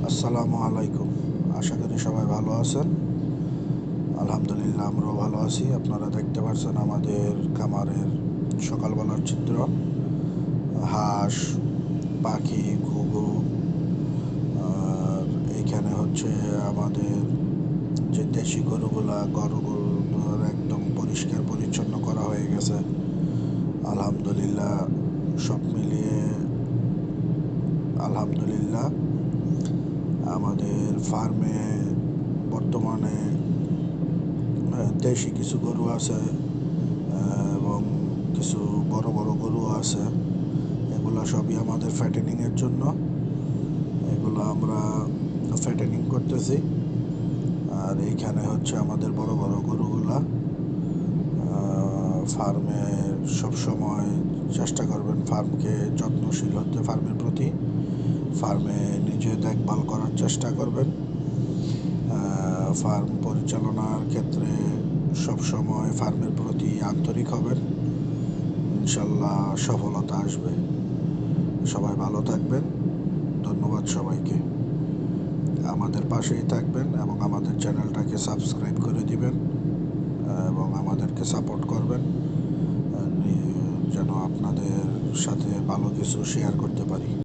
আসসালামু আলাইকুম। আশা করি সবাই ভালো আছেন। আলহামদুলিল্লাহ আমরাও ভালো আছি। আপনারা দেখতে পাচ্ছেন আমাদের খামারের সকালবেলার চিত্র। হাঁস, পাখি, ঘুঘু, আর এইখানে হচ্ছে আমাদের যে দেশি গরুগুলোর একদম পরিষ্কার পরিচ্ছন্ন করা হয়ে গেছে। আলহামদুলিল্লাহ, সব মিলিয়ে আলহামদুলিল্লাহ আমাদের ফার্মে বর্তমানে দেশি কিছু গরু আছে এবং কিছু বড় বড় গরু আছে। এগুলো সবই আমাদের ফ্যাটেনিংয়ের জন্য। এগুলো আমরা ফ্যাটেনিং করতেছি। আর এইখানে হচ্ছে আমাদের বড় বড় গরুগুলা। ফার্মে সবসময় চেষ্টা করবেন ফার্মকে যত্নশীল হতে, ফার্মের প্রতি ফার্মে নিজে দেখভাল করার চেষ্টা করবেন। ফার্ম পরিচালনার ক্ষেত্রে সবসময় ফার্মের প্রতি আন্তরিক হবেন। ইনশাল্লাহ সফলতা আসবে। সবাই ভালো থাকবেন। ধন্যবাদ সবাইকে। আমাদের পাশেই থাকবেন এবং আমাদের চ্যানেলটাকে সাবস্ক্রাইব করে দিবেন এবং আমাদেরকে সাপোর্ট করবেন, যেন আপনাদের সাথে ভালো কিছু শেয়ার করতে পারি।